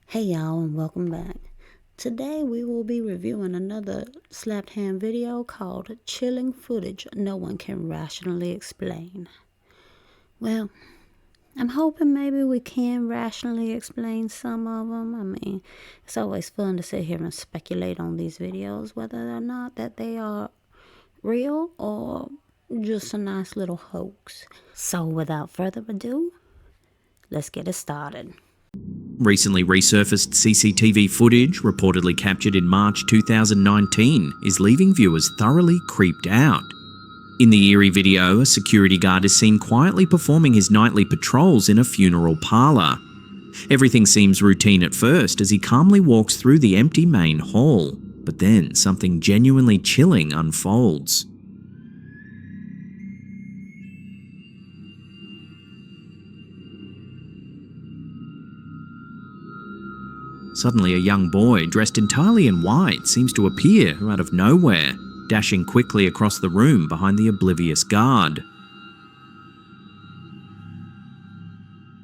Hey y'all, and welcome back. Today we will be reviewing another slapped hand video called Chilling Footage No One Can Rationally Explain. Well, I'm hoping maybe we can rationally explain some of them. I mean, it's always fun to sit here and speculate on these videos, whether or not that they are real or just a nice little hoax. So without further ado, let's get it started. Recently resurfaced CCTV footage, reportedly captured in March 2019, is leaving viewers thoroughly creeped out. In the eerie video, a security guard is seen quietly performing his nightly patrols in a funeral parlour. Everything seems routine at first as he calmly walks through the empty main hall, but then something genuinely chilling unfolds. Suddenly, a young boy, dressed entirely in white, seems to appear out of nowhere, dashing quickly across the room behind the oblivious guard.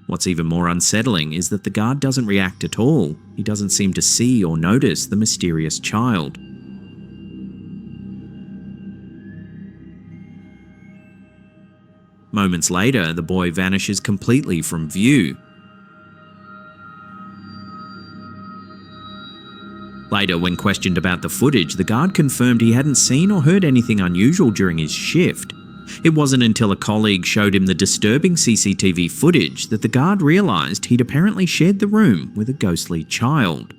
What's even more unsettling is that the guard doesn't react at all. He doesn't seem to see or notice the mysterious child. Moments later, the boy vanishes completely from view. Later, when questioned about the footage, the guard confirmed he hadn't seen or heard anything unusual during his shift. It wasn't until a colleague showed him the disturbing CCTV footage that the guard realised he'd apparently shared the room with a ghostly child.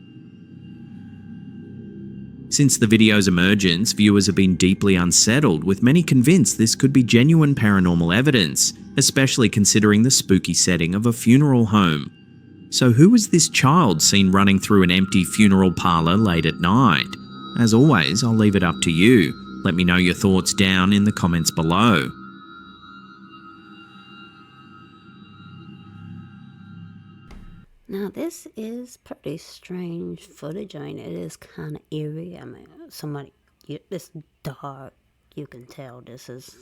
Since the video's emergence, viewers have been deeply unsettled, with many convinced this could be genuine paranormal evidence, especially considering the spooky setting of a funeral home. So who was this child seen running through an empty funeral parlour late at night? As always, I'll leave it up to you. Let me know your thoughts down in the comments below. Now this is pretty strange footage. I mean, it is kind of eerie. I mean, it's dark. You can tell this is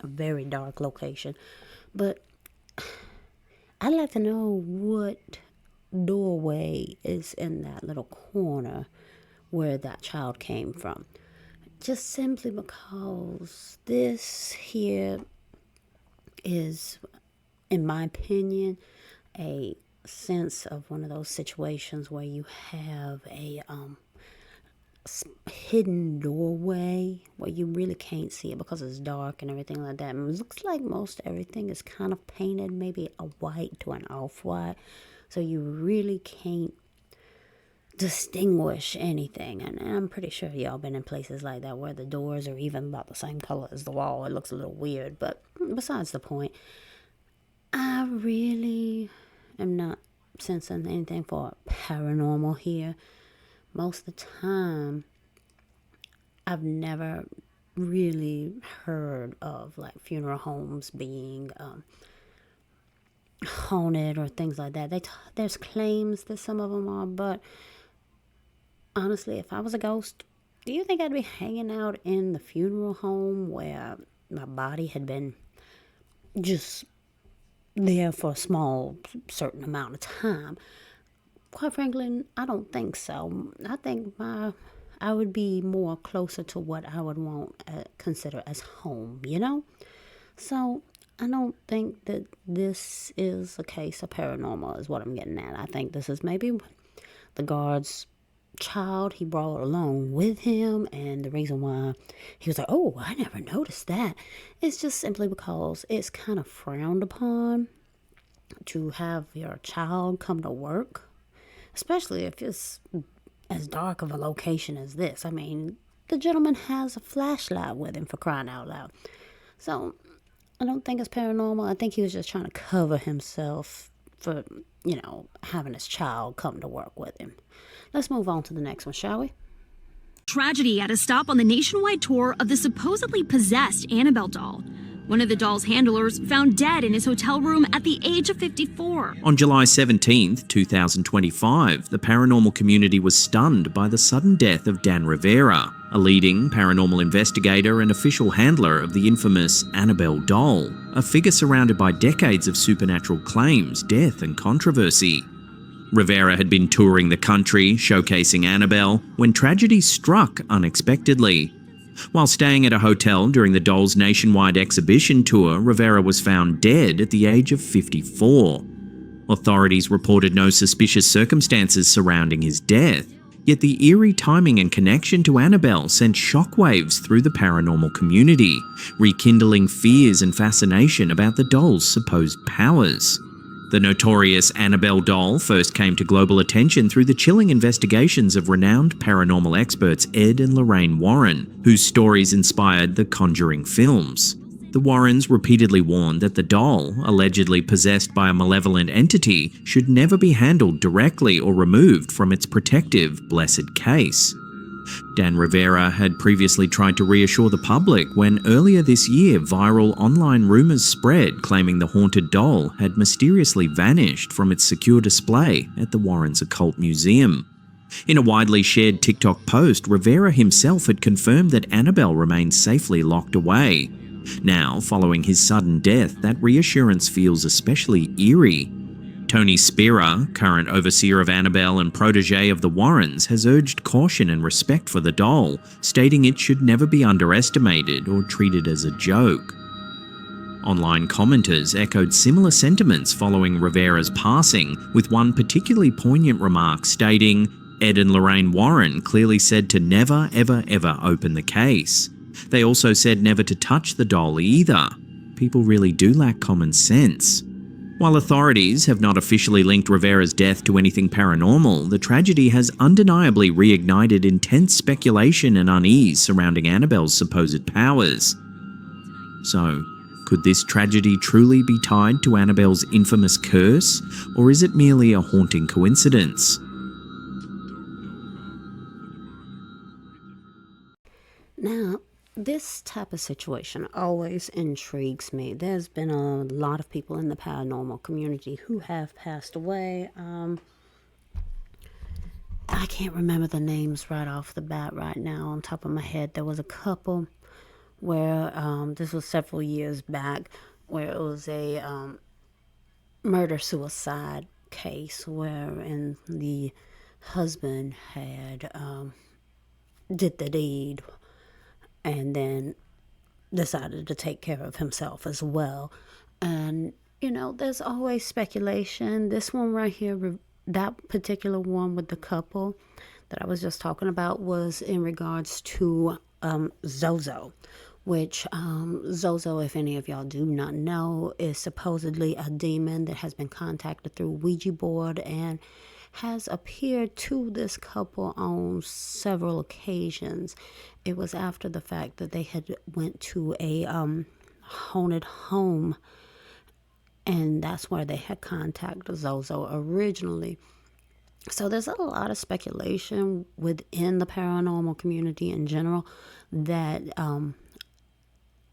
a very dark location. But I'd like to know what doorway is in that little corner where that child came from. Just simply because this here is, in my opinion, a sense of one of those situations where you have a hidden doorway where you really can't see it because it's dark and everything like that. And it looks like most everything is kind of painted maybe a white to an off-white, so you really can't distinguish anything. And I'm pretty sure y'all been in places like that where the doors are even about the same color as the wall. It looks a little weird, but besides the point, I really am not sensing anything for paranormal here. Most of the time, I've never really heard of like funeral homes being haunted or things like that. There's claims that some of them are, but honestly, if I was a ghost, do you think I'd be hanging out in the funeral home where my body had been just there for a small certain amount of time? Quite frankly, I don't think so. I think I would be more closer to what I would want consider as home, you know? So I don't think that this is a case of paranormal is what I'm getting at. I think this is maybe the guard's child he brought along with him, and the reason why he was like, oh, I never noticed that, is just simply because it's kind of frowned upon to have your child come to work, especially if it's as dark of a location as this. I mean, the gentleman has a flashlight with him, for crying out loud. So I don't think it's paranormal. I think he was just trying to cover himself for, having his child come to work with him. Let's move on to the next one, shall we? Tragedy at a stop on the nationwide tour of the supposedly possessed Annabelle doll. One of the doll's handlers found dead in his hotel room at the age of 54. On July 17, 2025, the paranormal community was stunned by the sudden death of Dan Rivera, a leading paranormal investigator and official handler of the infamous Annabelle doll, a figure surrounded by decades of supernatural claims, death, and controversy. Rivera had been touring the country, showcasing Annabelle, when tragedy struck unexpectedly. While staying at a hotel during the doll's nationwide exhibition tour, Rivera was found dead at the age of 54. Authorities reported no suspicious circumstances surrounding his death, yet the eerie timing and connection to Annabelle sent shockwaves through the paranormal community, rekindling fears and fascination about the doll's supposed powers. The notorious Annabelle doll first came to global attention through the chilling investigations of renowned paranormal experts Ed and Lorraine Warren, whose stories inspired the Conjuring films. The Warrens repeatedly warned that the doll, allegedly possessed by a malevolent entity, should never be handled directly or removed from its protective, blessed case. Dan Rivera had previously tried to reassure the public when earlier this year viral online rumours spread claiming the haunted doll had mysteriously vanished from its secure display at the Warrens Occult Museum. In a widely shared TikTok post, Rivera himself had confirmed that Annabelle remains safely locked away. Now, following his sudden death, that reassurance feels especially eerie. Tony Spira, current overseer of Annabelle and protege of the Warrens, has urged caution and respect for the doll, stating it should never be underestimated or treated as a joke. Online commenters echoed similar sentiments following Rivera's passing, with one particularly poignant remark stating, "Ed and Lorraine Warren clearly said to never, ever, ever open the case. They also said never to touch the doll either. People really do lack common sense." While authorities have not officially linked Rivera's death to anything paranormal, the tragedy has undeniably reignited intense speculation and unease surrounding Annabelle's supposed powers. So, could this tragedy truly be tied to Annabelle's infamous curse, or is it merely a haunting coincidence? Now, this type of situation always intrigues me. There's been a lot of people in the paranormal community who have passed away. I can't remember the names right off the bat right now on top of my head. There was a couple where, this was several years back, where it was a murder-suicide case wherein the husband had did the deed and then decided to take care of himself as well. And, there's always speculation. This one right here, that particular one with the couple that I was just talking about, was in regards to Zozo, which Zozo, if any of y'all do not know, is supposedly a demon that has been contacted through Ouija board and has appeared to this couple on several occasions. It was after the fact that they had went to a haunted home, and that's where they had contacted Zozo originally. So there's a lot of speculation within the paranormal community in general that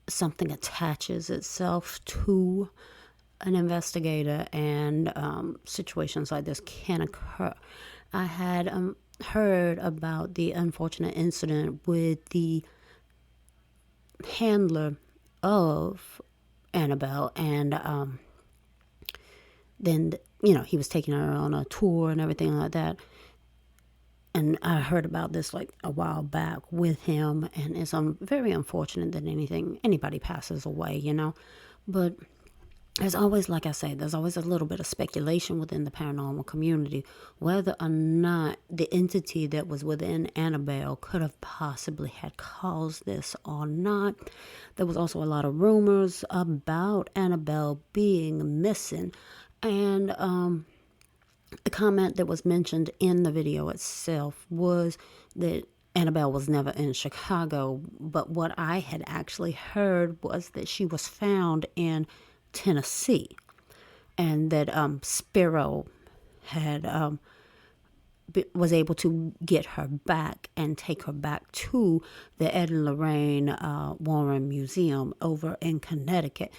something attaches itself to an investigator, and situations like this can occur. I had heard about the unfortunate incident with the handler of Annabelle, and then he was taking her on a tour and everything like that. And I heard about this like a while back with him, and it's very unfortunate that anybody passes away, but there's always, like I say, there's always a little bit of speculation within the paranormal community whether or not the entity that was within Annabelle could have possibly had caused this or not. There was also a lot of rumors about Annabelle being missing. And the comment that was mentioned in the video itself was that Annabelle was never in Chicago. But what I had actually heard was that she was found in Tennessee, and that Spiro had was able to get her back and take her back to the Ed and Lorraine Warren Museum over in Connecticut.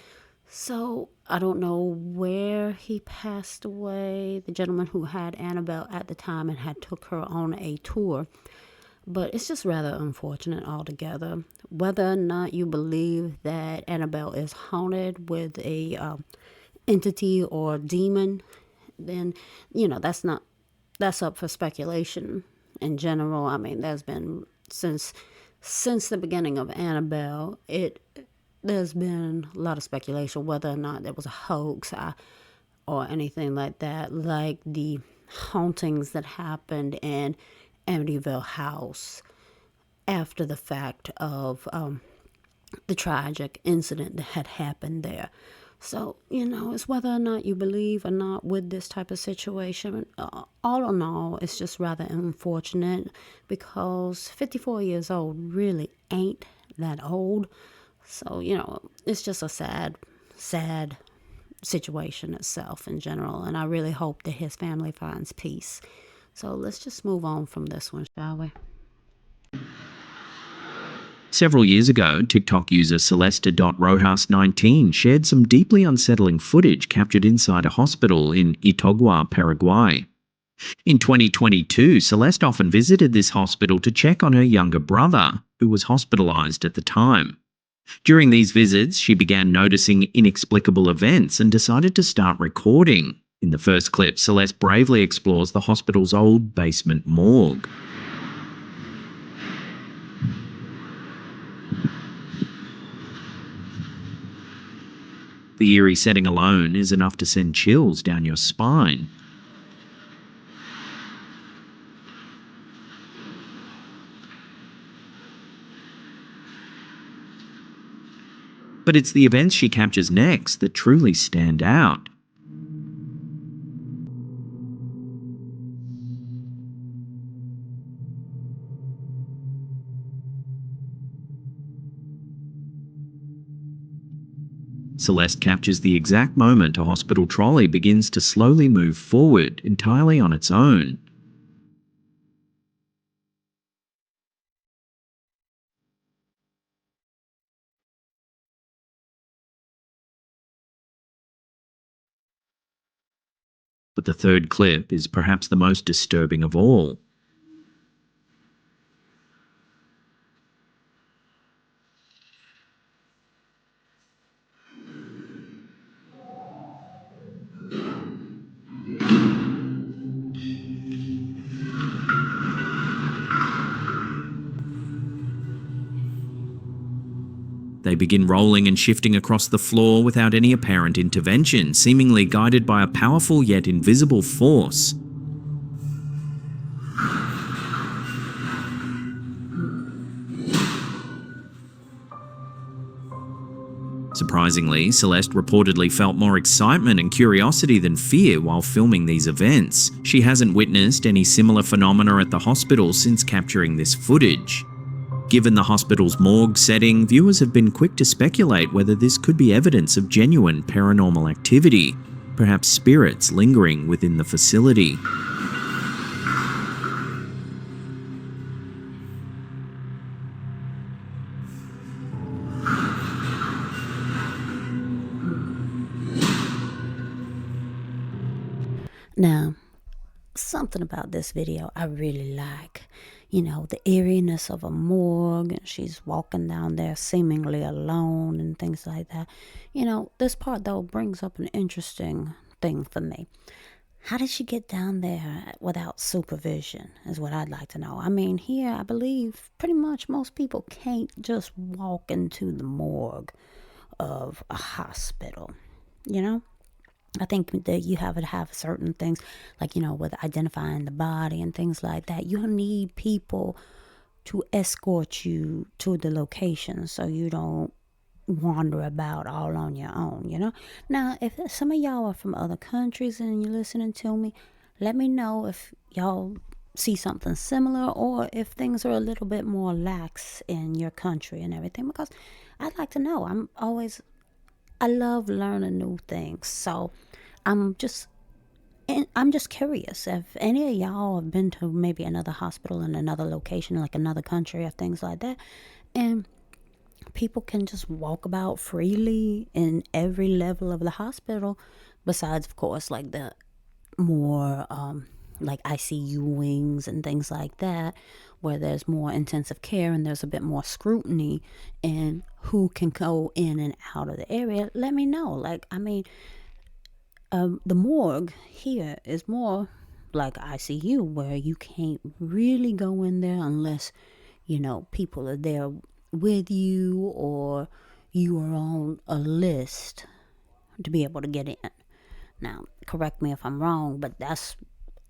So I don't know where he passed away, the gentleman who had Annabelle at the time and had took her on a tour. But it's just rather unfortunate altogether. Whether or not you believe that Annabelle is haunted with a entity or demon, then, that's up for speculation in general. I mean, there's been, since the beginning of Annabelle, there's been a lot of speculation whether or not there was a hoax or anything like that, like the hauntings that happened in Amityville House after the fact of the tragic incident that had happened there. So, it's whether or not you believe or not with this type of situation. All in all, it's just rather unfortunate because 54 years old really ain't that old. So, it's just a sad situation itself in general. And I really hope that his family finds peace. So let's just move on from this one, shall we? Several years ago, TikTok user Celeste.Rojas19 shared some deeply unsettling footage captured inside a hospital in Itagua, Paraguay. In 2022, Celeste often visited this hospital to check on her younger brother, who was hospitalized at the time. During these visits, she began noticing inexplicable events and decided to start recording. In the first clip, Celeste bravely explores the hospital's old basement morgue. The eerie setting alone is enough to send chills down your spine. But it's the events she captures next that truly stand out. Celeste captures the exact moment a hospital trolley begins to slowly move forward entirely on its own. But the third clip is perhaps the most disturbing of all. They begin rolling and shifting across the floor without any apparent intervention, seemingly guided by a powerful yet invisible force. Surprisingly, Celeste reportedly felt more excitement and curiosity than fear while filming these events. She hasn't witnessed any similar phenomena at the hospital since capturing this footage. Given the hospital's morgue setting, viewers have been quick to speculate whether this could be evidence of genuine paranormal activity, perhaps spirits lingering within the facility. Now, something about this video I really like. The eeriness of a morgue, and she's walking down there seemingly alone and things like that. This part, though, brings up an interesting thing for me. How did she get down there without supervision is what I'd like to know. I mean, here, I believe pretty much most people can't just walk into the morgue of a hospital, I think that you have to have certain things, like, with identifying the body and things like that. You'll need people to escort you to the location so you don't wander about all on your own. Now, if some of y'all are from other countries and you're listening to me, let me know if y'all see something similar or if things are a little bit more lax in your country and everything, because I'd like to know. I love learning new things. So I'm just curious if any of y'all have been to maybe another hospital in another location, like another country or things like that, and people can just walk about freely in every level of the hospital, besides, of course, like the more like ICU wings and things like that, where there's more intensive care and there's a bit more scrutiny in who can go in and out of the area. Let me know. The morgue here is more like ICU, where you can't really go in there unless, people are there with you or you are on a list to be able to get in. Now, correct me if I'm wrong, but that's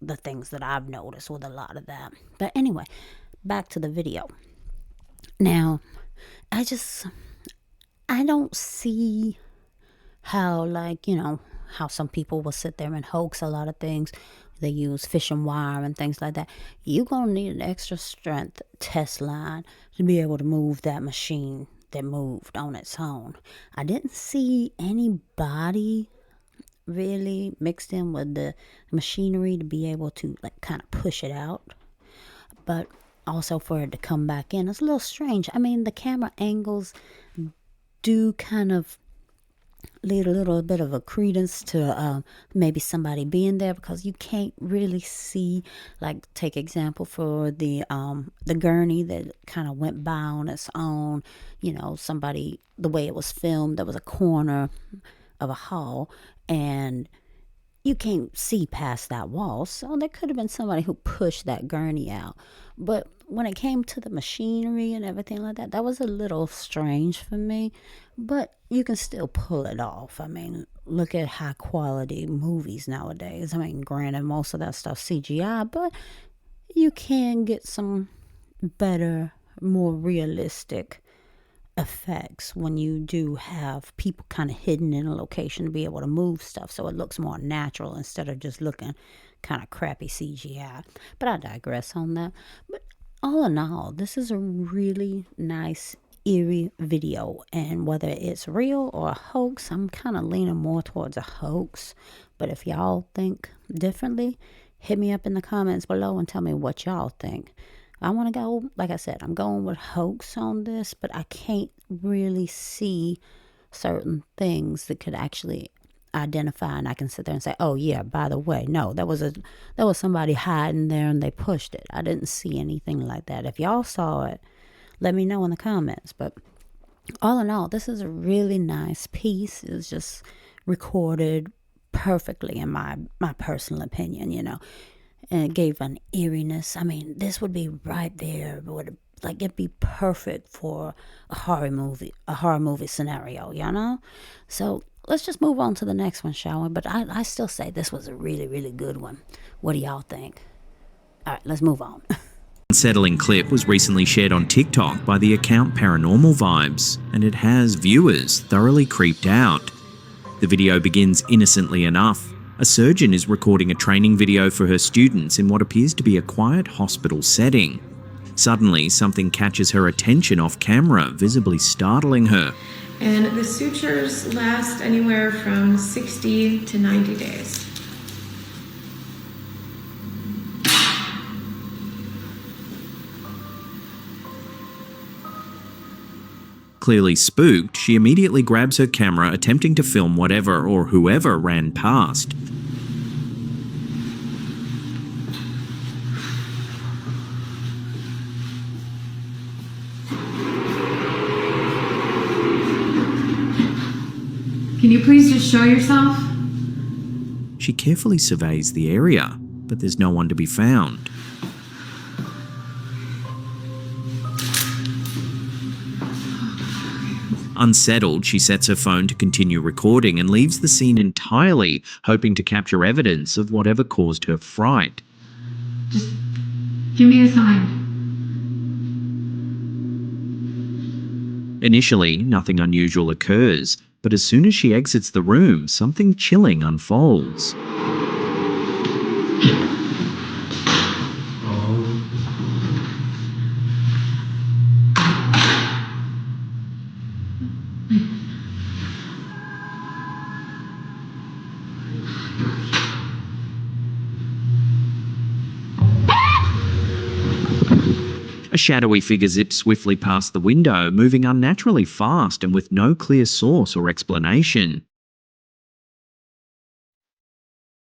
the things that I've noticed with a lot of that. But anyway, back to the video. Now, I don't see how, how some people will sit there and hoax a lot of things. They use fishing wire and things like that. You're going to need an extra strength test line to be able to move that machine that moved on its own. I didn't see anybody really mixed in with the machinery to be able to kind of push it out. But also for it to come back in, it's a little strange. I mean, the camera angles do kind of lead a little bit of a credence to maybe somebody being there, because you can't really see, take example for the gurney that kind of went by on its own. Somebody, the way it was filmed, there was a corner of a hall and you can't see past that wall, so there could have been somebody who pushed that gurney out. But when it came to the machinery and everything like that, that was a little strange for me, but you can still pull it off. I mean, look at high quality movies nowadays. I mean, granted, most of that stuff CGI, but you can get some better, more realistic effects when you do have people kind of hidden in a location to be able to move stuff, so it looks more natural instead of just looking kind of crappy CGI. But I digress on that. But all in all, this is a really nice, eerie video, and whether it's real or a hoax, I'm kind of leaning more towards a hoax. But if y'all think differently, hit me up in the comments below and tell me what y'all think. I want to go, like I said, I'm going with hoax on this, but I can't really see certain things that could actually identify, and I can sit there and say, oh yeah, by the way, no, that was somebody hiding there and they pushed it. I didn't see anything like that. If y'all saw it, let me know in the comments. But all in all, this is a really nice piece. It's just recorded perfectly in my personal opinion, and it gave an eeriness. I mean, this would be right there. It'd be perfect for a horror movie scenario, So let's just move on to the next one, shall we? But I still say this was a really, really good one. What do y'all think? All right, let's move on. Unsettling clip was recently shared on TikTok by the account Paranormal Vibes, and it has viewers thoroughly creeped out. The video begins innocently enough. A surgeon is recording a training video for her students in what appears to be a quiet hospital setting. Suddenly, something catches her attention off camera, visibly startling her. And the sutures last anywhere from 60 to 90 days. Clearly spooked, she immediately grabs her camera, attempting to film whatever or whoever ran past. Can you please just show yourself? She carefully surveys the area, but there's no one to be found. Unsettled, she sets her phone to continue recording and leaves the scene entirely, hoping to capture evidence of whatever caused her fright. Just give me a sign. Initially, nothing unusual occurs, but as soon as she exits the room, something chilling unfolds. A shadowy figure zips swiftly past the window, moving unnaturally fast and with no clear source or explanation.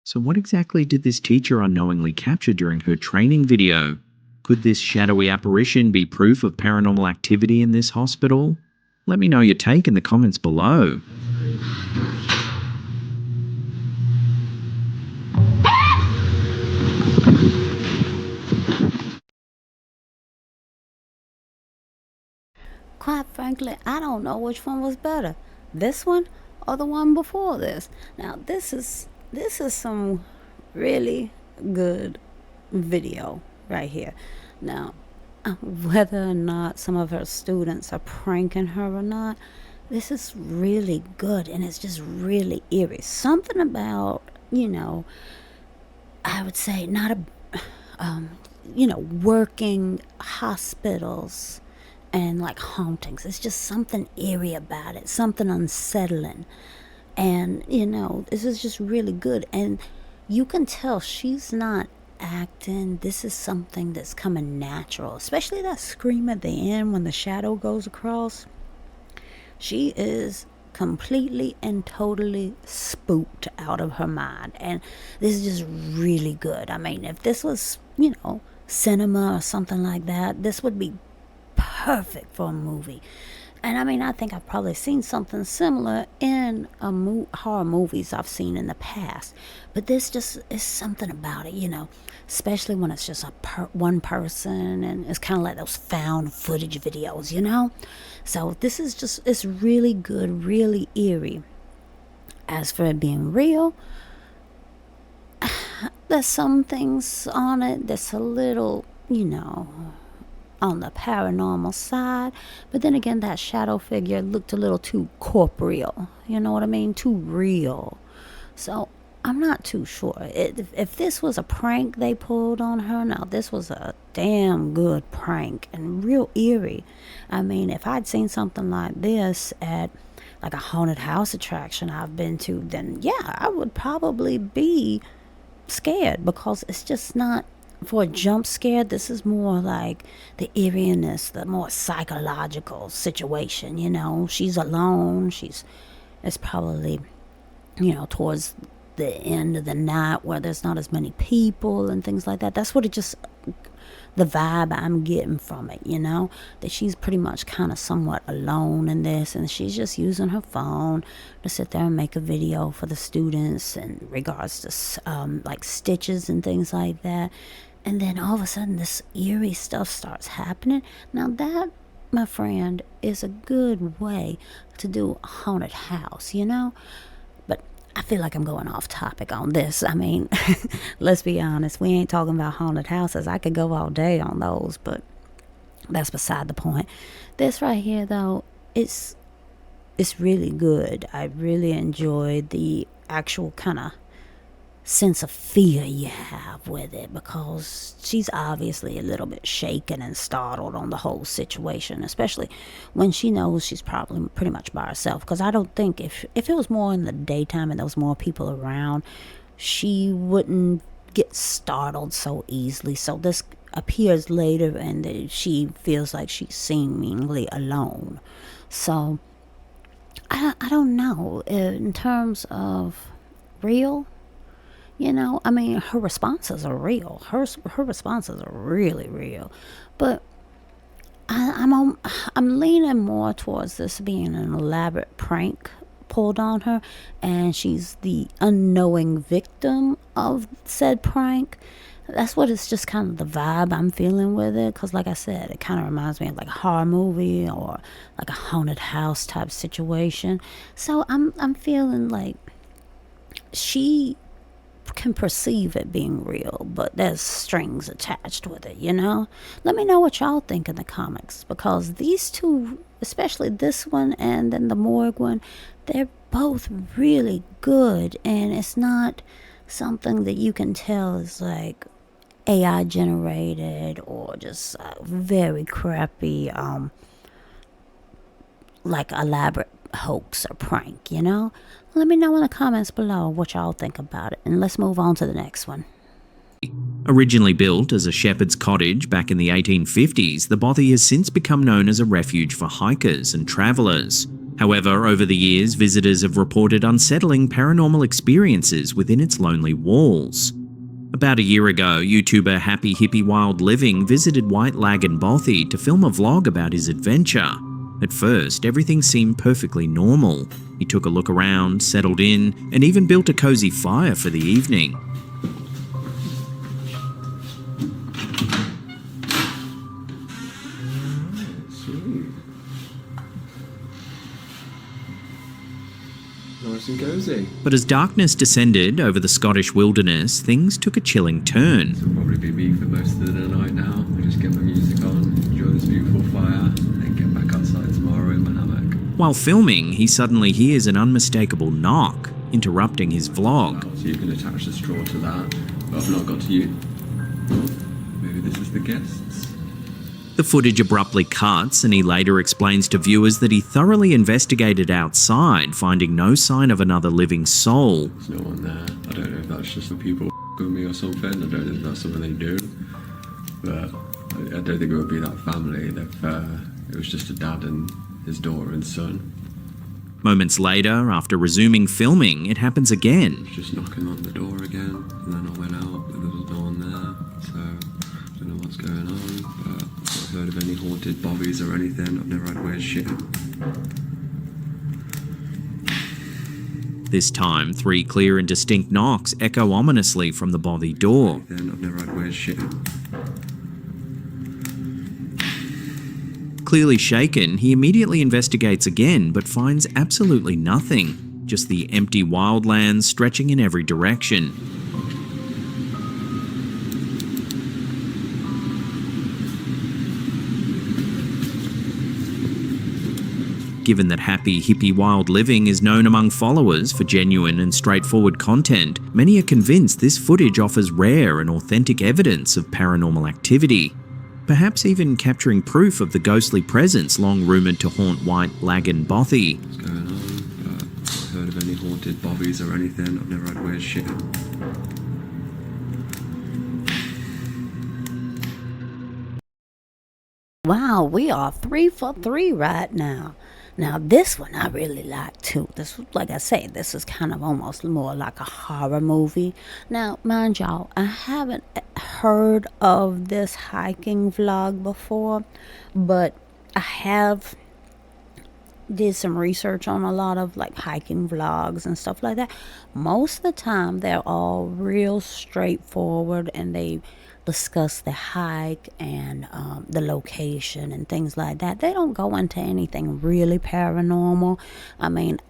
So what exactly did this teacher unknowingly capture during her training video? Could this shadowy apparition be proof of paranormal activity in this hospital? Let me know your take in the comments below. quite frankly, I don't know which one was better, this one or the one before this. Now, this is some really good video right here. Now, whether or not some of her students are pranking her or not, this is really good, and it's just really eerie. Something about, I would say not working hospitals and like hauntings. It's just something eerie about it, something unsettling. And, this is just really good. And you can tell she's not acting. This is something that's coming natural, especially that scream at the end when the shadow goes across. She is completely and totally spooked out of her mind. And this is just really good. I mean, if this was, cinema or something like that, this would be perfect for a movie. And I mean, I think I've probably seen something similar in horror movies I've seen in the past. But this just is something about it, especially when it's just one person, and it's kind of like those found footage videos, So this is it's really good, really eerie. As for it being real, there's some things on it that's a little, on the paranormal side. But then again, that shadow figure looked a little too corporeal. You know what I mean? Too real. So I'm not too sure. If this was a prank they pulled on her, now this was a damn good prank and real eerie. I mean, if I'd seen something like this at like a haunted house attraction I've been to, then yeah, I would probably be scared, because it's just not for a jump scare. This is more like the eeriness, the more psychological situation. She's alone. It's probably, towards the end of the night where there's not as many people and things like that. That's what the vibe I'm getting from it, that she's pretty much kind of somewhat alone in this, and she's just using her phone to sit there and make a video for the students in regards to like stitches and things like that. And then all of a sudden this eerie stuff starts happening. Now that, my friend, is a good way to do a haunted house, But I feel like I'm going off topic on this. I mean, let's be honest. We ain't talking about haunted houses. I could go all day on those, but that's beside the point. This right here, though, it's really good. I really enjoyed the actual kind of sense of fear you have with it, because she's obviously a little bit shaken and startled on the whole situation, especially when she knows she's probably pretty much by herself. Because I don't think if it was more in the daytime and there was more people around, she wouldn't get startled so easily. So this appears later, and she feels like she's seemingly alone. So I don't know, in terms of real, I mean, her responses are real. Her responses are really real. But I'm leaning more towards this being an elaborate prank pulled on her, and she's the unknowing victim of said prank. That's what it's just kind of the vibe I'm feeling with it. Because like I said, it kind of reminds me of like a horror movie or like a haunted house type situation. So I'm feeling like she can perceive it being real, but there's strings attached with it, Let me know what y'all think in the comments, because these two, especially this one and then the morgue one, they're both really good, and it's not something that you can tell is like AI generated or just very crappy like elaborate hoax or prank, Let me know in the comments below what y'all think about it, and let's move on to the next one. Originally built as a shepherd's cottage back in the 1850s, the Bothy has since become known as a refuge for hikers and travellers. However, over the years, visitors have reported unsettling paranormal experiences within its lonely walls. About a year ago, YouTuber Happy Hippie Wild Living visited White Lagon Bothy to film a vlog about his adventure. At first, everything seemed perfectly normal. He took a look around, settled in, and even built a cozy fire for the evening. nice and cozy. But as darkness descended over the Scottish wilderness, things took a chilling turn. It'll probably be me for most of the night now. I just get my music on, enjoy this beautiful fire, and get back outside tomorrow in my hammock. While filming, he suddenly hears an unmistakable knock, interrupting his vlog. So you can attach the straw to that, but I've not got to you. Maybe this is the guests. The footage abruptly cuts, and he later explains to viewers that he thoroughly investigated outside, finding no sign of another living soul. There's no one there. I don't know if that's just the people with me or something. I don't know if that's something they do. But I don't think it would be that family. It was just a dad and his daughter and son. Moments later, after resuming filming, it happens again. Just knocking on the door again, and then I went out, and there was no one there. So I don't know what's going on, but I've not heard of any haunted bobbies or anything. I've never had weird shit. This time, 3 clear and distinct knocks echo ominously from the bothy door. I've never had weird shit. Clearly shaken, he immediately investigates again, but finds absolutely nothing. Just the empty wildlands stretching in every direction. Given that happy, hippie wild living is known among followers for genuine and straightforward content, many are convinced this footage offers rare and authentic evidence of paranormal activity. Perhaps even capturing proof of the ghostly presence long rumoured to haunt White Lagan Bothy. What's going on? I've not heard of any haunted bobbies or anything. I've never had weird shit. Wow, we are 3 for 3 right now. Now, this one I really like too. This, like I say, this is kind of almost more like a horror movie. Now, mind y'all, I haven't heard of this hiking vlog before, but I have did some research on a lot of like hiking vlogs and stuff like that. Most of the time, they're all real straightforward, and they discuss the hike and the location and things like that. They don't go into anything really paranormal. I mean,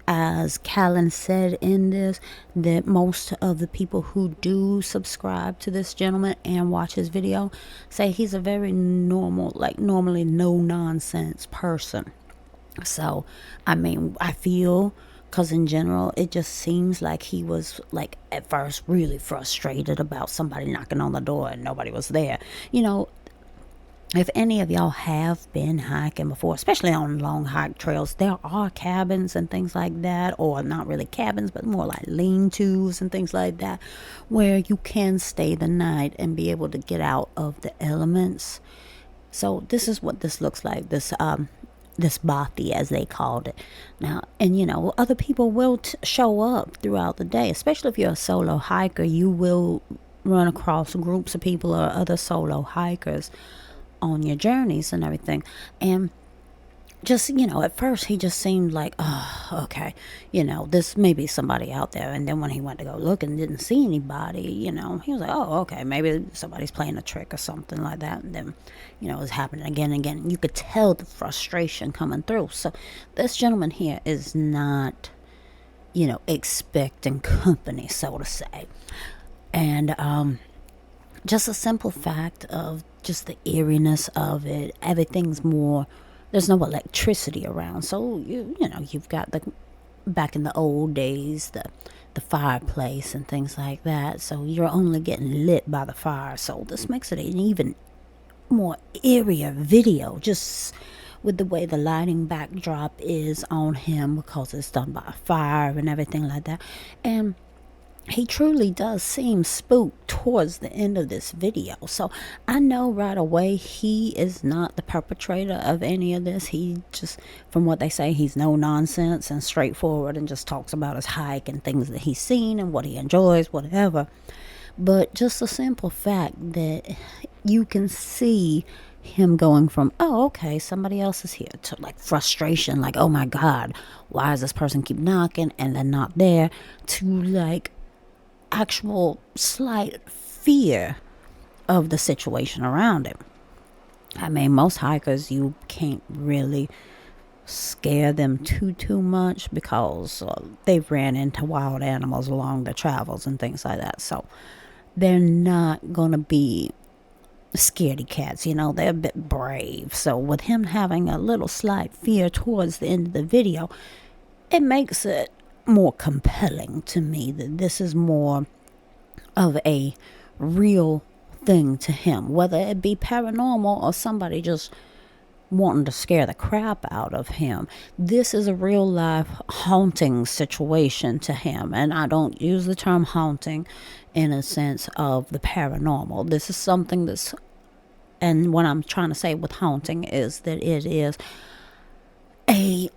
as Callan said in this, that most of the people who do subscribe to this gentleman and watch his video say he's a very normal, like normally no nonsense person. So, I mean, I feel, because in general, it just seems like he was, like, at first really frustrated about somebody knocking on the door and nobody was there. You know, if any of y'all have been hiking before, especially on long hike trails, there are cabins and things like that, or not really cabins, but more like lean-tos and things like that, where you can stay the night and be able to get out of the elements. So this is what this looks like, this bothy, as they called it. Now, and you know, other people will show up throughout the day, especially if you're a solo hiker. You will run across groups of people or other solo hikers on your journeys and everything. And just, you know, at first he just seemed like, oh, okay, you know, this may be somebody out there. And then when he went to go look and didn't see anybody, you know, he was like, oh, okay, maybe somebody's playing a trick or something like that. And then, you know, it's happening again and again. You could tell the frustration coming through. So this gentleman here is not, you know, expecting company, so to say. And just a simple fact of just the eeriness of it. Everything's more, there's no electricity around. So, you know, you've got the, back in the old days, the fireplace and things like that. So you're only getting lit by the fire. So this makes it an even more eerier video, just with the way the lighting backdrop is on him, because it's done by a fire and everything like that. And he truly does seem spooked towards the end of this video. So I know right away he is not the perpetrator of any of this. He just, from what they say, he's no nonsense and straightforward and just talks about his hike and things that he's seen and what he enjoys, whatever. But just a simple fact that you can see him going from, oh, okay, somebody else is here, to like frustration, like, oh my God, why does this person keep knocking and they're not there, to like actual slight fear of the situation around him. I mean, most hikers, you can't really scare them too much, because they've ran into wild animals along their travels and things like that. So they're not gonna be scaredy cats, they're a bit brave. So with him having a little slight fear towards the end of the video, it makes it more compelling to me that this is more of a real thing to him, whether it be paranormal or somebody just wanting to scare the crap out of him. This is a real life haunting situation to him, and I don't use the term haunting in a sense of the paranormal. This is something that's, and what I'm trying to say with haunting is that it is a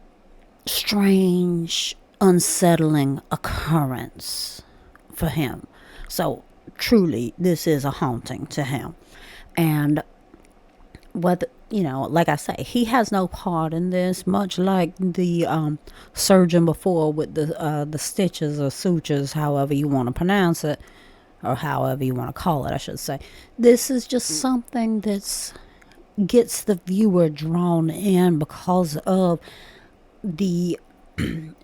strange, unsettling occurrence for him. So truly, this is a haunting to him. And whether, like I say, he has no part in this, much like the surgeon before with the stitches or sutures, however you want to pronounce it, or however you want to call it, I should say. This is just something that's gets the viewer drawn in because of the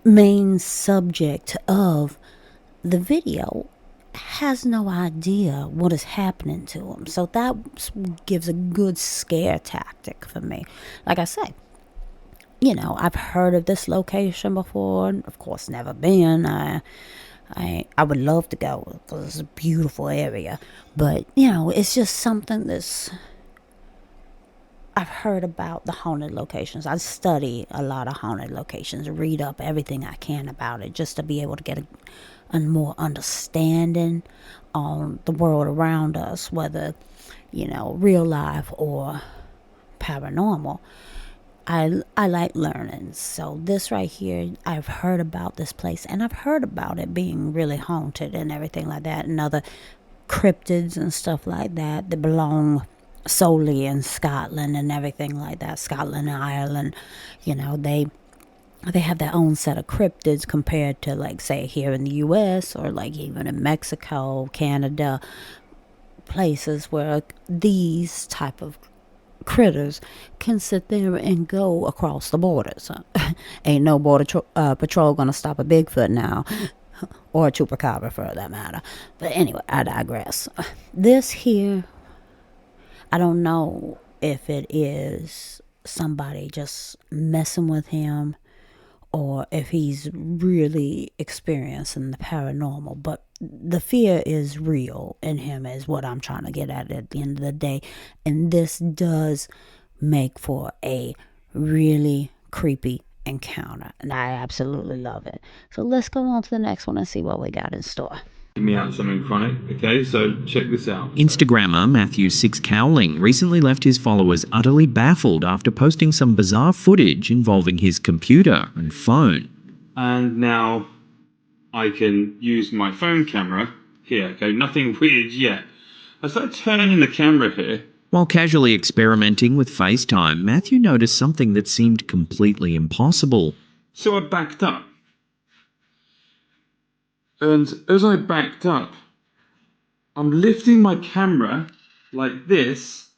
main subject of the video has no idea what is happening to him. So that gives a good scare tactic for me. Like I say, I've heard of this location before. Of course, never been. I would love to go because it's a beautiful area. But, it's just something I've heard about the haunted locations. I study a lot of haunted locations, read up everything I can about it just to be able to get a more understanding on the world around us, whether, real life or paranormal. I like learning. So this right here, I've heard about this place, and I've heard about it being really haunted and everything like that, and other cryptids and stuff like that belong solely in Scotland and everything like that. Scotland and Ireland, they have their own set of cryptids compared to, like, say, here in the US, or like even in Mexico, Canada, places where these type of critters can sit there and go across the borders. Ain't no border patrol gonna stop a Bigfoot now, or a chupacabra for that matter. But anyway, I digress. This here, I don't know if it is somebody just messing with him or if he's really experiencing the paranormal, but the fear is real in him is what I'm trying to get at the end of the day. And this does make for a really creepy encounter, and I absolutely love it. So let's go on to the next one and see what we got in store. Give me out something chronic. Okay, so check this out. Instagrammer Matthew Six Cowling recently left his followers utterly baffled after posting some bizarre footage involving his computer and phone. And now I can use my phone camera here. Okay, nothing weird yet. I started turning the camera here. While casually experimenting with FaceTime, Matthew noticed something that seemed completely impossible. So I backed up. And as I backed up, I'm lifting my camera like this,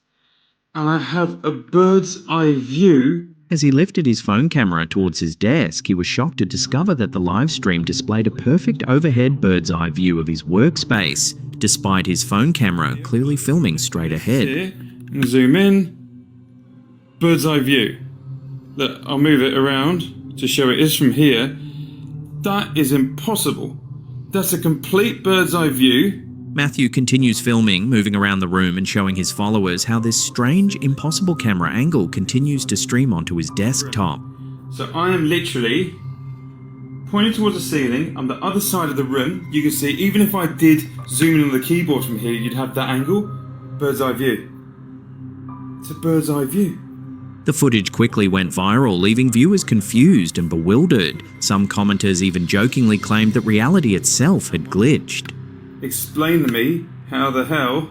and I have a bird's eye view. As he lifted his phone camera towards his desk, he was shocked to discover that the live stream displayed a perfect overhead bird's eye view of his workspace, despite his phone camera clearly filming straight ahead. Here, and zoom in, bird's eye view. Look, I'll move it around to show it is from here. That is impossible. That's a complete bird's eye view. Matthew continues filming, moving around the room and showing his followers how this strange, impossible camera angle continues to stream onto his desktop. So I am literally pointing towards the ceiling. On the other side of the room, you can see, even if I did zoom in on the keyboard from here, you'd have that angle. Bird's eye view. It's a bird's eye view. The footage quickly went viral, leaving viewers confused and bewildered. Some commenters even jokingly claimed that reality itself had glitched. Explain to me how the hell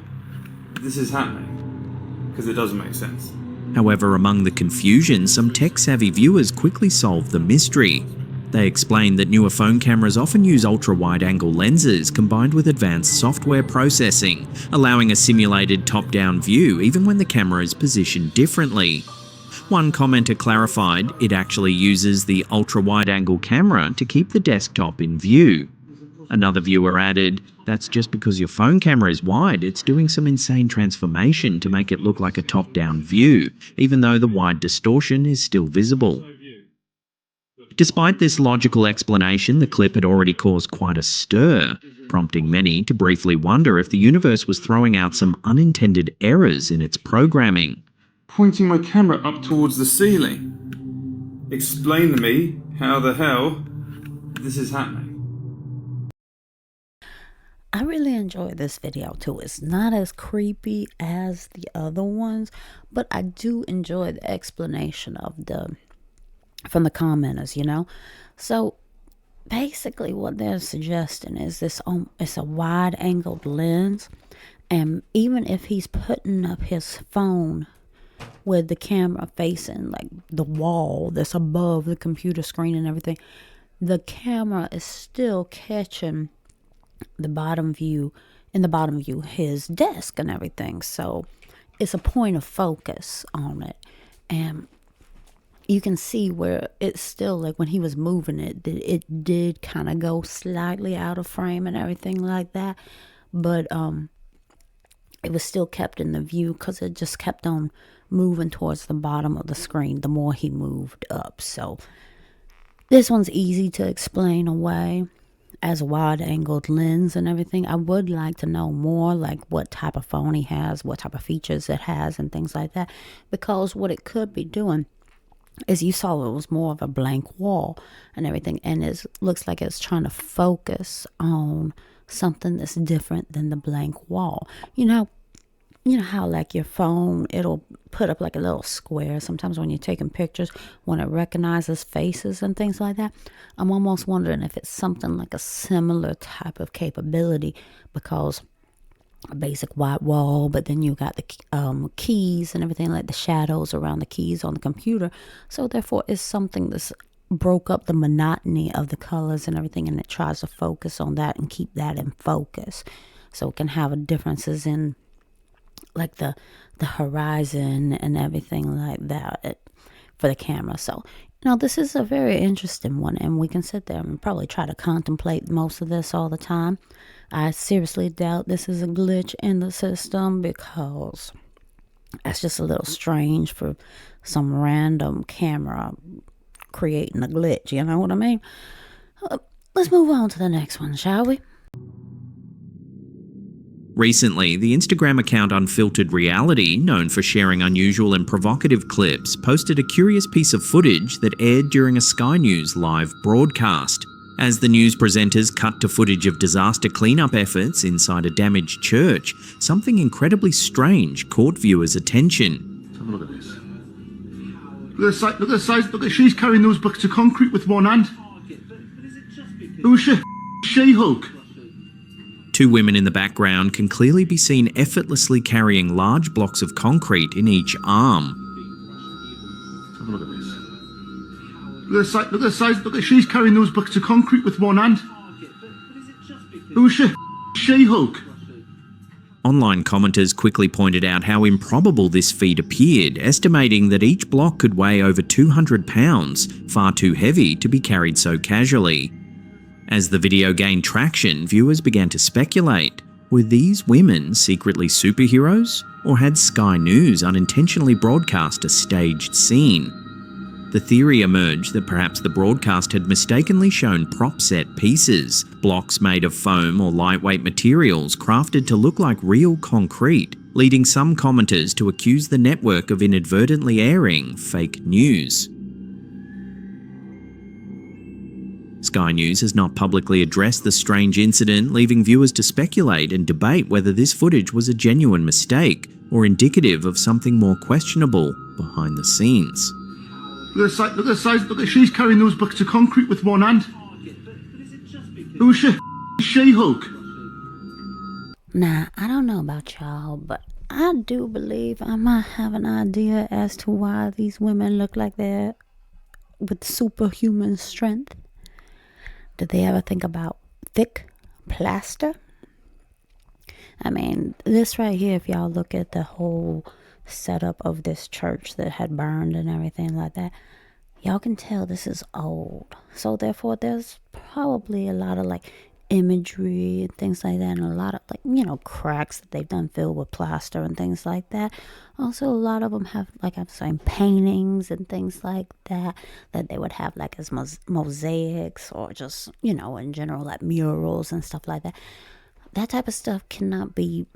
this is happening, because it doesn't make sense. However, among the confusion, some tech-savvy viewers quickly solved the mystery. They explained that newer phone cameras often use ultra-wide-angle lenses combined with advanced software processing, allowing a simulated top-down view even when the camera is positioned differently. One commenter clarified it actually uses the ultra-wide-angle camera to keep the desktop in view. Another viewer added, "That's just because your phone camera is wide, it's doing some insane transformation to make it look like a top-down view, even though the wide distortion is still visible." Despite this logical explanation, the clip had already caused quite a stir, prompting many to briefly wonder if the universe was throwing out some unintended errors in its programming. Pointing my camera up towards the ceiling. Explain to me how the hell this is happening. I really enjoyed this video too. It's not as creepy as the other ones, but I do enjoy the explanation from the commenters, you know. So basically what they're suggesting is this it's a wide angled lens, and even if he's putting up his phone with the camera facing like the wall that's above the computer screen and everything, the camera is still catching the bottom view, his desk and everything. So it's a point of focus on it, and you can see where it's still, like when he was moving it did kind of go slightly out of frame and everything like that, but it was still kept in the view because it just kept on moving towards the bottom of the screen the more he moved up. So this one's easy to explain away as a wide-angled lens and everything. I would like to know more, like what type of phone he has, what type of features it has, and things like that, because what it could be doing is, you saw it was more of a blank wall and everything, and it looks like it's trying to focus on something that's different than the blank wall. You know how like your phone, it'll put up like a little square sometimes when you're taking pictures, when it recognizes faces and things like that. I'm almost wondering if it's something like a similar type of capability, because a basic white wall, but then you got the keys and everything, like the shadows around the keys on the computer. So therefore it's something that's broke up the monotony of the colors and everything, and it tries to focus on that and keep that in focus, so it can have differences in like the horizon and everything like that for the camera. So this is a very interesting one, and we can sit there and probably try to contemplate most of this all the time. I seriously doubt this is a glitch in the system, because that's just a little strange for some random camera creating a glitch, you know what I mean? Let's move on to the next one, shall we? Recently, the Instagram account Unfiltered Reality, known for sharing unusual and provocative clips, posted a curious piece of footage that aired during a Sky News live broadcast. As the news presenters cut to footage of disaster cleanup efforts inside a damaged church, something incredibly strange caught viewers' attention. Have a look at this. Look at the size. Look at, she's carrying those blocks of concrete with one hand. Who's she? She-Hulk. Two women in the background can clearly be seen effortlessly carrying large blocks of concrete in each arm. Have a look at this. Look at the size. Look at, she's carrying those blocks of concrete with one hand. Who's she? She-Hulk. Online commenters quickly pointed out how improbable this feat appeared, estimating that each block could weigh over 200 pounds, far too heavy to be carried so casually. As the video gained traction, viewers began to speculate. Were these women secretly superheroes? Or had Sky News unintentionally broadcast a staged scene? The theory emerged that perhaps the broadcast had mistakenly shown prop set pieces, blocks made of foam or lightweight materials crafted to look like real concrete, leading some commenters to accuse the network of inadvertently airing fake news. Sky News has not publicly addressed the strange incident, leaving viewers to speculate and debate whether this footage was a genuine mistake or indicative of something more questionable behind the scenes. Look at the size. Look at, she's carrying those blocks of concrete with one hand. Who's she? She-Hulk. Now, I don't know about y'all, but I do believe I might have an idea as to why these women look like they're with superhuman strength. Did they ever think about thick plaster? I mean, this right here, if y'all look at the whole setup of this church that had burned and everything like that, y'all can tell this is old. So therefore, there's probably a lot of like imagery and things like that, and a lot of like, cracks that they've done filled with plaster and things like that. Also, a lot of them have, like I'm saying, paintings and things like that they would have like as mosaics, or just, in general, like murals and stuff like that. That type of stuff cannot be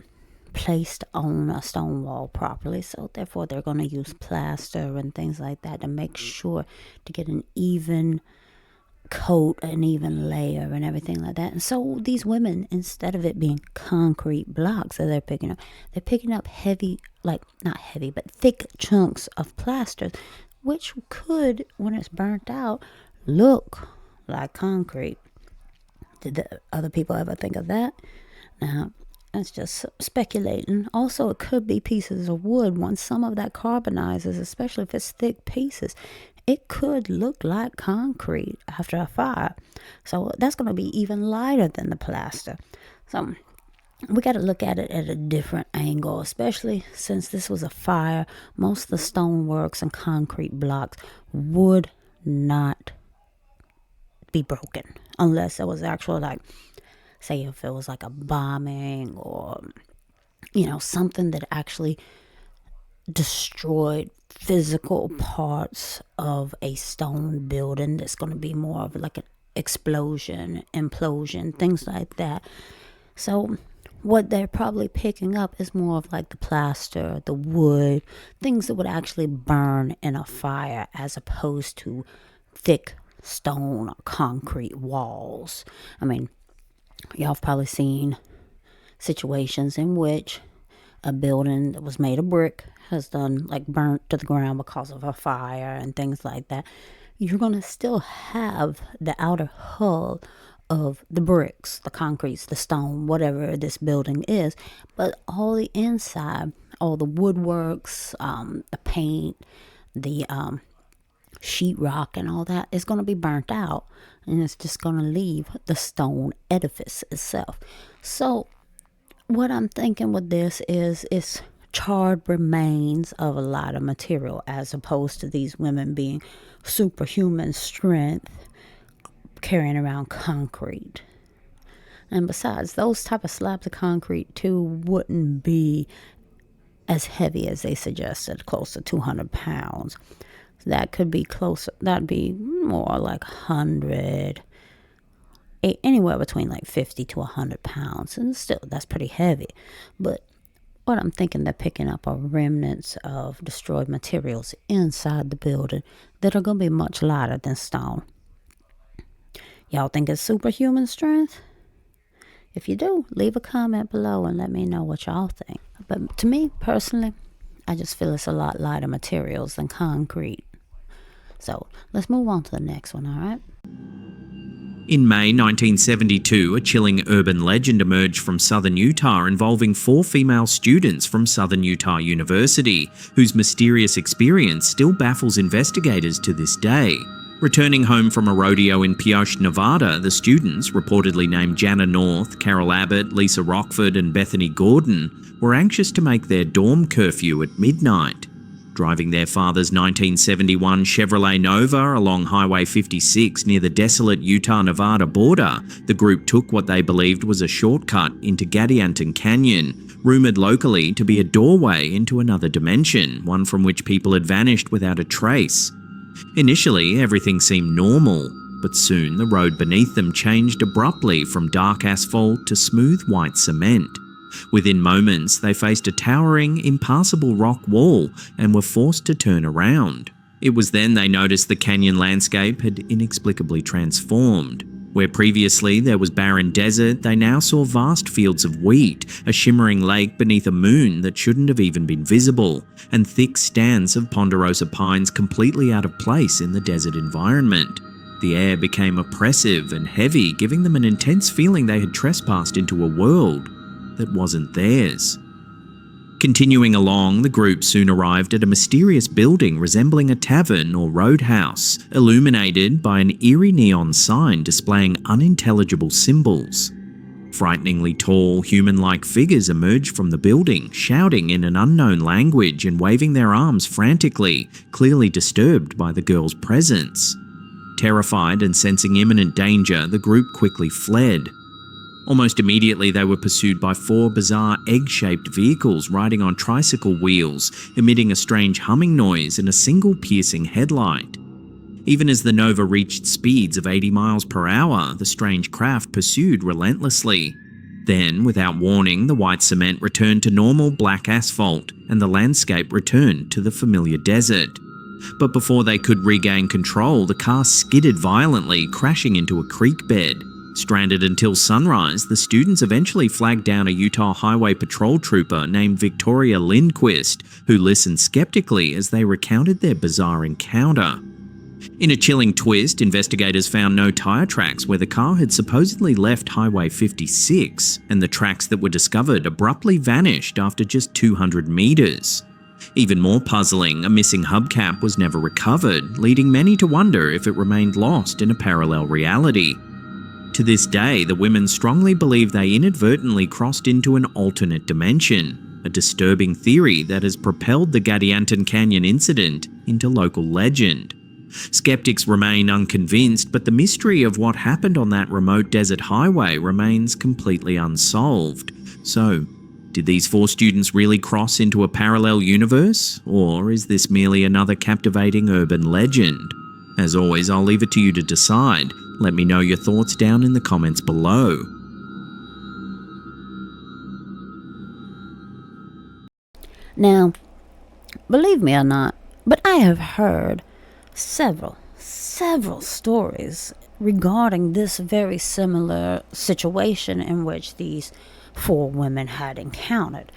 placed on a stone wall properly, so therefore they're going to use plaster and things like that to make sure to get an even coat, an even layer and everything like that. And so these women, instead of it being concrete blocks that they're picking up heavy, like not heavy, but thick chunks of plaster, which could, when it's burnt out, look like concrete. Did the other people ever think of that? Now, that's just speculating. Also, it could be pieces of wood. Once some of that carbonizes, especially if it's thick pieces, it could look like concrete after a fire. So that's going to be even lighter than the plaster. So we got to look at it at a different angle, especially since this was a fire. Most of the stoneworks and concrete blocks would not be broken unless it was actual, like, say if it was like a bombing or, something that actually destroyed physical parts of a stone building. That's going to be more of like an explosion, implosion, things like that. So what they're probably picking up is more of like the plaster, the wood, things that would actually burn in a fire, as opposed to thick stone or concrete walls. I mean, y'all have probably seen situations in which a building that was made of brick has done like burnt to the ground because of a fire and things like that. You're going to still have the outer hull of the bricks, the concretes, the stone, whatever this building is, but all the inside, all the woodworks, the paint, the sheetrock and all that is going to be burnt out, and it's just going to leave the stone edifice itself. So what I'm thinking with this is it's charred remains of a lot of material, as opposed to these women being superhuman strength carrying around concrete. And besides, those type of slabs of concrete too wouldn't be as heavy as they suggested, close to 200 pounds. That could be closer, that'd be more like 100, anywhere between like 50 to 100 pounds. And still, that's pretty heavy. But what I'm thinking, they're picking up are remnants of destroyed materials inside the building that are going to be much lighter than stone. Y'all think it's superhuman strength? If you do, leave a comment below and let me know what y'all think. But to me, personally, I just feel it's a lot lighter materials than concrete. So let's move on to the next one, all right? In May 1972, a chilling urban legend emerged from southern Utah involving 4 female students from Southern Utah University, whose mysterious experience still baffles investigators to this day. Returning home from a rodeo in Pioche, Nevada, the students, reportedly named Jana North, Carol Abbott, Lisa Rockford and Bethany Gordon, were anxious to make their dorm curfew at midnight. Driving their father's 1971 Chevrolet Nova along Highway 56 near the desolate Utah-Nevada border, the group took what they believed was a shortcut into Gadianton Canyon, rumoured locally to be a doorway into another dimension, one from which people had vanished without a trace. Initially, everything seemed normal, but soon the road beneath them changed abruptly from dark asphalt to smooth white cement. Within moments, they faced a towering, impassable rock wall and were forced to turn around. It was then they noticed the canyon landscape had inexplicably transformed. Where previously there was barren desert, they now saw vast fields of wheat, a shimmering lake beneath a moon that shouldn't have even been visible, and thick stands of ponderosa pines completely out of place in the desert environment. The air became oppressive and heavy, giving them an intense feeling they had trespassed into a world that wasn't theirs. Continuing along, the group soon arrived at a mysterious building resembling a tavern or roadhouse, illuminated by an eerie neon sign displaying unintelligible symbols. Frighteningly tall, human-like figures emerged from the building, shouting in an unknown language and waving their arms frantically, clearly disturbed by the girl's presence. Terrified and sensing imminent danger, the group quickly fled. Almost immediately, they were pursued by 4 bizarre egg-shaped vehicles riding on tricycle wheels, emitting a strange humming noise and a single piercing headlight. Even as the Nova reached speeds of 80 miles per hour, the strange craft pursued relentlessly. Then, without warning, the white cement returned to normal black asphalt, and the landscape returned to the familiar desert. But before they could regain control, the car skidded violently, crashing into a creek bed. Stranded until sunrise, the students eventually flagged down a Utah Highway Patrol trooper named Victoria Lindquist, who listened skeptically as they recounted their bizarre encounter. In a chilling twist, investigators found no tire tracks where the car had supposedly left Highway 56, and the tracks that were discovered abruptly vanished after just 200 meters. Even more puzzling, a missing hubcap was never recovered, leading many to wonder if it remained lost in a parallel reality. To this day, the women strongly believe they inadvertently crossed into an alternate dimension, a disturbing theory that has propelled the Gadianton Canyon incident into local legend. Skeptics remain unconvinced, but the mystery of what happened on that remote desert highway remains completely unsolved. So, did these 4 students really cross into a parallel universe, or is this merely another captivating urban legend? As always, I'll leave it to you to decide. Let me know your thoughts down in the comments below. Now, believe me or not, but I have heard several stories regarding this very similar situation in which these 4 women had encountered.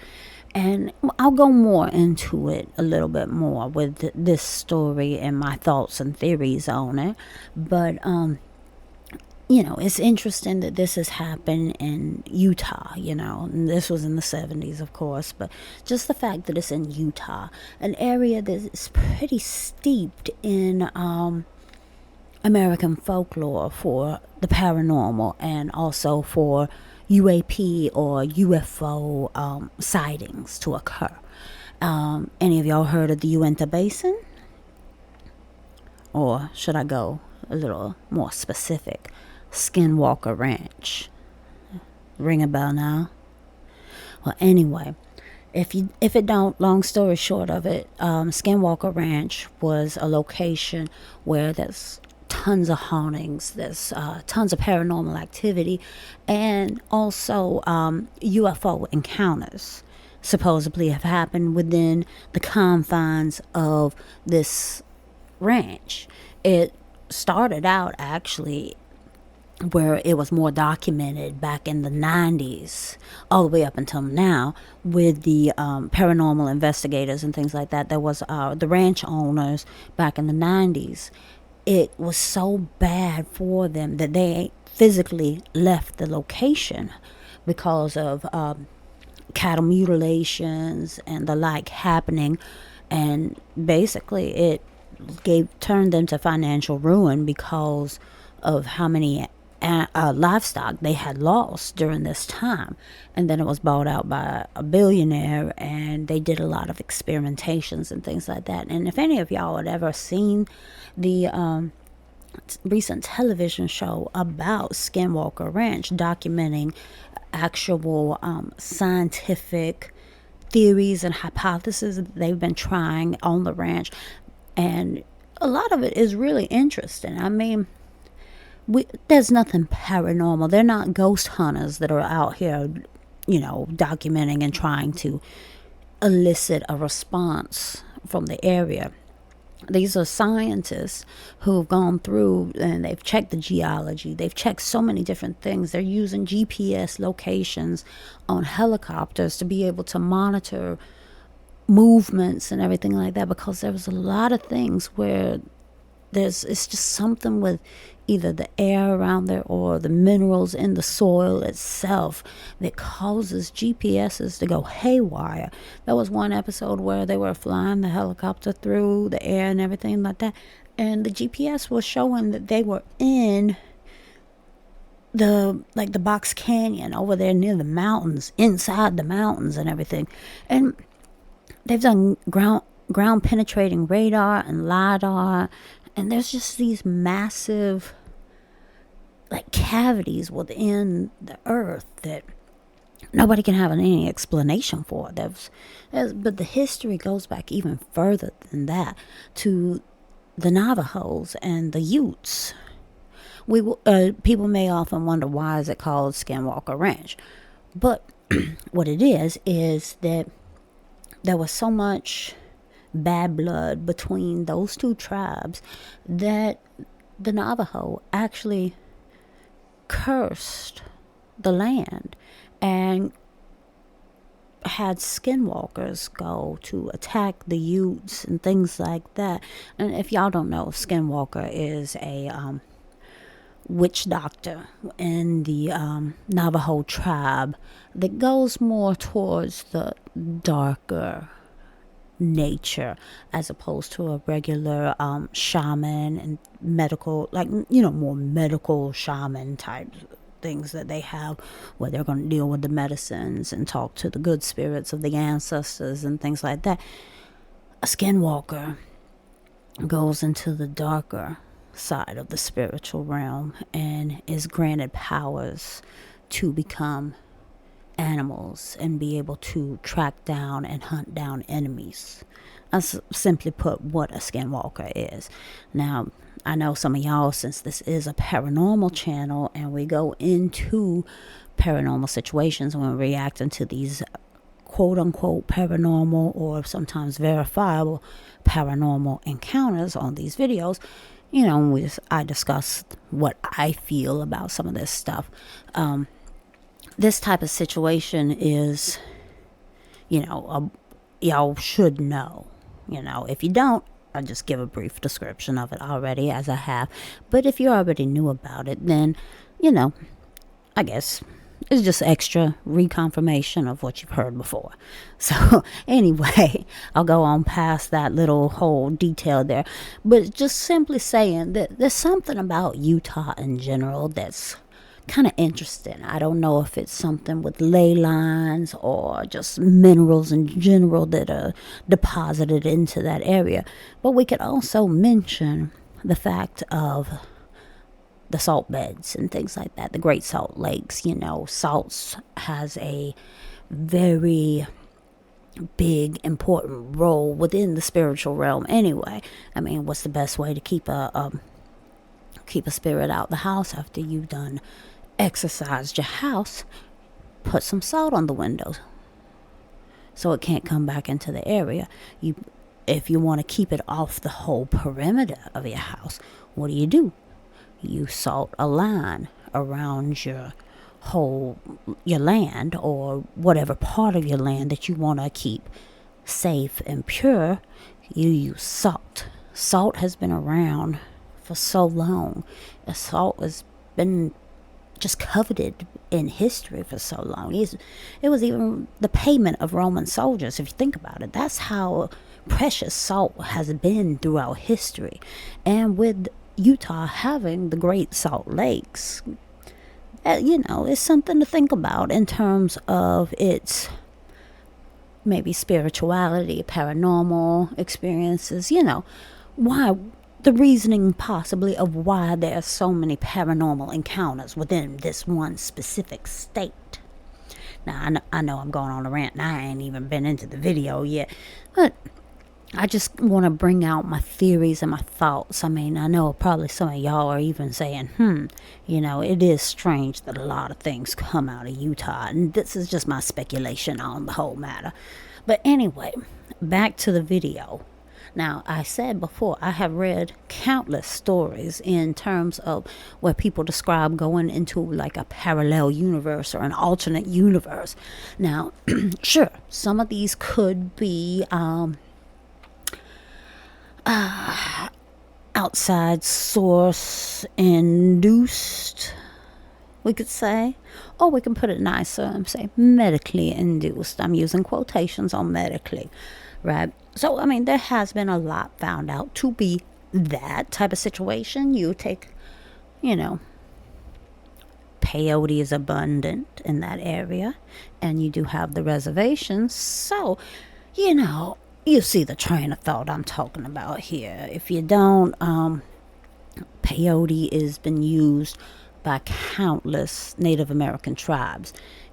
And I'll go more into it a little bit more with this story and my thoughts and theories on it. But, it's interesting that this has happened in Utah, and this was in the 70s, of course, but just the fact that it's in Utah, an area that is pretty steeped in American folklore for the paranormal and also for UAP or UFO sightings to occur. Any of y'all heard of the Uinta Basin? Or should I go a little more specific? Skinwalker Ranch. Ring a bell now? Well, anyway, if it don't, long story short of it, Skinwalker Ranch was a location where there's tons of hauntings, there's tons of paranormal activity, and also UFO encounters supposedly have happened within the confines of this ranch. It started out actually where it was more documented back in the 90s, all the way up until now, with the paranormal investigators and things like that. There was the ranch owners back in the 90s. It was so bad for them that they physically left the location because of cattle mutilations and the like happening, and basically it turned them to financial ruin because of how many livestock they had lost during this time. And then it was bought out by a billionaire, and they did a lot of experimentations and things like that. And if any of y'all had ever seen the recent television show about Skinwalker Ranch, documenting actual scientific theories and hypotheses that they've been trying on the ranch, and a lot of it is really interesting. I mean, there's nothing paranormal. They're not ghost hunters that are out here, documenting and trying to elicit a response from the area. These are scientists who've gone through and they've checked the geology. They've checked so many different things. They're using GPS locations on helicopters to be able to monitor movements and everything like that, because there was a lot of things where it's just something with either the air around there or the minerals in the soil itself that causes GPSs to go haywire. There was one episode where they were flying the helicopter through the air and everything like that, and the GPS was showing that they were in the Box Canyon over there near the mountains, inside the mountains and everything. And they've done ground penetrating radar and LiDAR, and there's just these massive like cavities within the earth that nobody can have any explanation for. But the history goes back even further than that, to the Navajos and the Utes. People may often wonder, why is it called Skinwalker Ranch? But what it is that there was so much bad blood between those two tribes that the Navajo actually cursed the land and had skinwalkers go to attack the Utes and things like that. And if y'all don't know, Skinwalker is a witch doctor in the Navajo tribe that goes more towards the darker nature as opposed to a regular shaman and medical, like, more medical shaman type things that they have, where they're going to deal with the medicines and talk to the good spirits of the ancestors and things like that. A skinwalker goes into the darker side of the spiritual realm and is granted powers to become animals and be able to track down and hunt down enemies. That's simply put what a skinwalker is. Now, I know some of y'all, since this is a paranormal channel and we go into paranormal situations when we're reacting to these quote unquote paranormal or sometimes verifiable paranormal encounters on these videos, I discuss what I feel about some of this stuff. This type of situation is, y'all should know. If you don't, I'll just give a brief description of it already, as I have. But if you already knew about it, then, I guess it's just extra reconfirmation of what you've heard before. So anyway, I'll go on past that little whole detail there. But just simply saying that there's something about Utah in general that's kind of interesting. I don't know if it's something with ley lines or just minerals in general that are deposited into that area. But we could also mention the fact of the salt beds and things like that, the Great Salt Lakes. Salts has a very big, important role within the spiritual realm anyway. I mean, what's the best way to keep a spirit out the house after you've done exercised your house? Put some salt on the windows so it can't come back into the area. If you want to keep it off the whole perimeter of your house, what do? You salt a line around your land, or whatever part of your land that you want to keep safe and pure. You use salt. Salt has been around for so long. Salt has been just coveted in history for so long. It was even the payment of Roman soldiers, if you think about it. That's how precious salt has been throughout history. And with Utah having the Great Salt Lakes, it's something to think about in terms of its maybe spirituality, paranormal experiences, why the reasoning possibly of why there are so many paranormal encounters within this one specific state. Now, I know I'm going on a rant and I ain't even been into the video yet, but I just want to bring out my theories and my thoughts. I mean, I know probably some of y'all are even saying, it is strange that a lot of things come out of Utah. And this is just my speculation on the whole matter. But anyway, back to the video. Now, I said before, I have read countless stories in terms of where people describe going into like a parallel universe or an alternate universe. Now, sure, some of these could be outside source induced, we could say, or we can put it nicer and say medically induced. I'm using quotations on medically, right? So, I mean, there has been a lot found out to be that type of situation. You take, peyote is abundant in that area, and you do have the reservations. So, you see the train of thought I'm talking about here. If you don't, peyote has been used by countless Native American tribes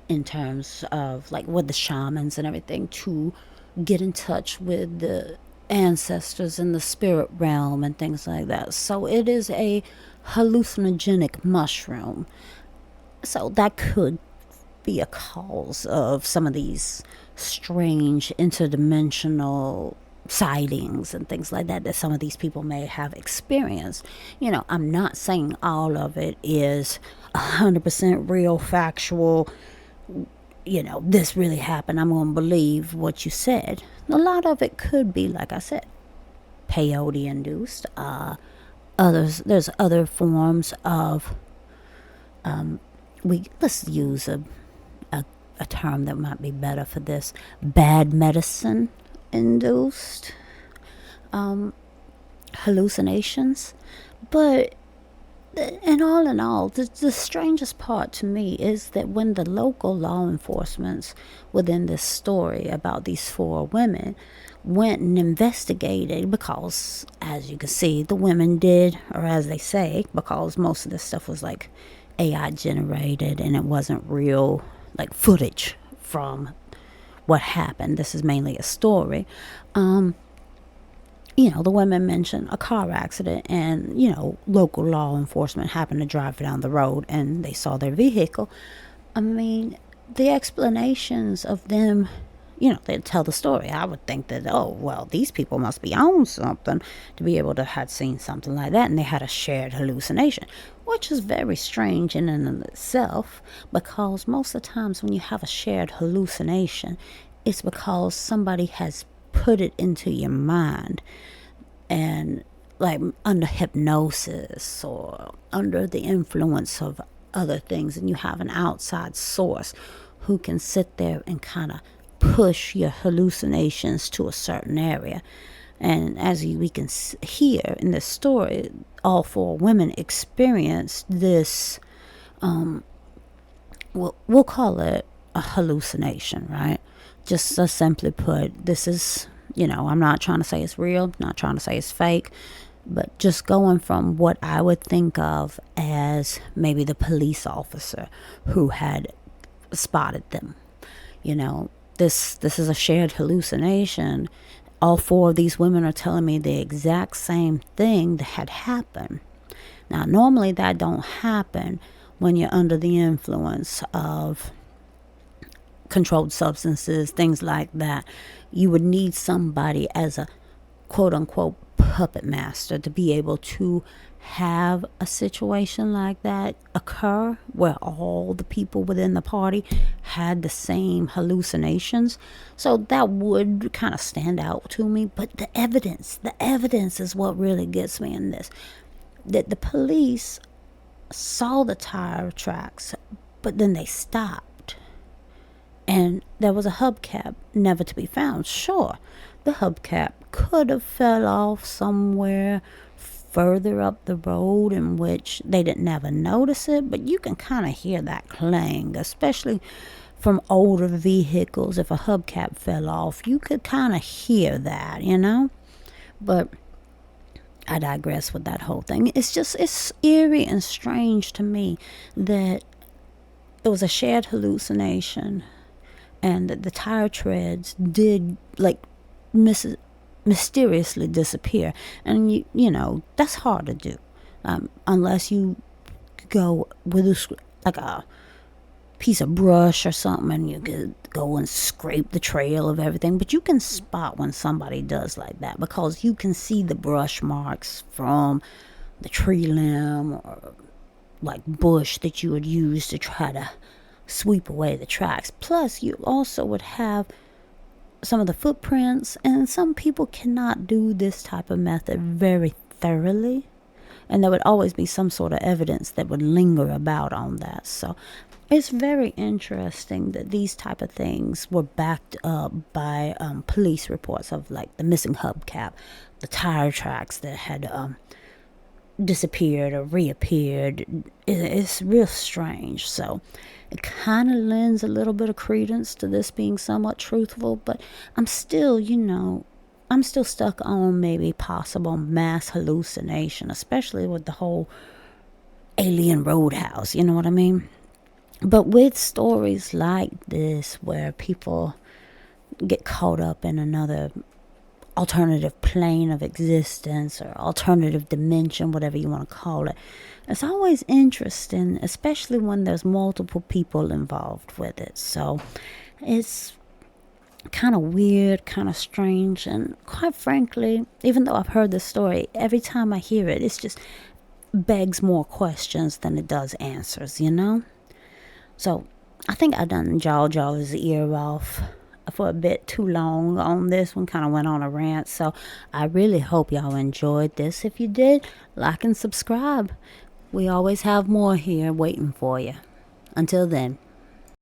in terms of like with the shamans and everything to get in touch with the ancestors in the spirit realm and things like that. So it is a hallucinogenic mushroom. So that could be a cause of some of these strange interdimensional sightings and things like that some of these people may have experienced. I'm not saying all of it is 100% real, factual, this really happened, I'm going to believe what you said. A lot of it could be, like I said, peyote induced. There's other forms of, let's use a term that might be better for this, bad medicine induced hallucinations. But in all, the strangest part to me is that when the local law enforcement within this story about these 4 women went and investigated, because as you can see, the women did, or as they say, because most of this stuff was like AI generated and it wasn't real like footage from what happened. This is mainly a story. The women mentioned a car accident, and local law enforcement happened to drive down the road and they saw their vehicle. I mean, the explanations of them, they'd tell the story. I would think that, oh well, these people must be on something to be able to have seen something like that, and they had a shared hallucination, which is very strange in and of itself, because most of the times when you have a shared hallucination, it's because somebody has put it into your mind, and like under hypnosis or under the influence of other things, and you have an outside source who can sit there and kind of push your hallucinations to a certain area. And as we can hear in this story, all 4 women experienced this, we'll call it a hallucination, right? Just so simply put, this is, I'm not trying to say it's real, not trying to say it's fake, but just going from what I would think of as maybe the police officer who had spotted them. This is a shared hallucination. All 4 of these women are telling me the exact same thing that had happened. Now, normally that don't happen when you're under the influence of controlled substances, things like that. You would need somebody as a quote unquote puppet master to be able to have a situation like that occur where all the people within the party had the same hallucinations. So that would kind of stand out to me. But the evidence is what really gets me in this. That the police saw the tire tracks, but then they stopped. And there was a hubcap never to be found. Sure, the hubcap could have fell off somewhere further up the road in which they didn't never notice it, but you can kind of hear that clang, especially from older vehicles. If a hubcap fell off, you could kind of hear that, But I digress with that whole thing. It's eerie and strange to me that it was a shared hallucination, and that the tire treads did mysteriously disappear. And you that's hard to do, unless you go with a piece of brush or something, and you could go and scrape the trail of everything. But you can spot when somebody does like that, because you can see the brush marks from the tree limb or like bush that you would use to try to sweep away the tracks. Plus, you also would have some of the footprints, and some people cannot do this type of method very thoroughly, and there would always be some sort of evidence that would linger about on that. So it's very interesting that these type of things were backed up by police reports of like the missing hubcap, the tire tracks that had disappeared or reappeared. It's real strange. So it kind of lends a little bit of credence to this being somewhat truthful, but I'm still, I'm still stuck on maybe possible mass hallucination, especially with the whole alien roadhouse, you know what I mean? But with stories like this where people get caught up in another alternative plane of existence or alternative dimension, whatever you want to call it, it's always interesting, especially when there's multiple people involved with it. So it's kind of weird, kind of strange, and quite frankly, even though I've heard this story, every time I hear it, it's just begs more questions than it does answers, So I think I done Jaw's ear off for a bit too long on this one, kind of went on a rant. So I really hope y'all enjoyed this. If you did, like and subscribe. We always have more here waiting for you. Until then,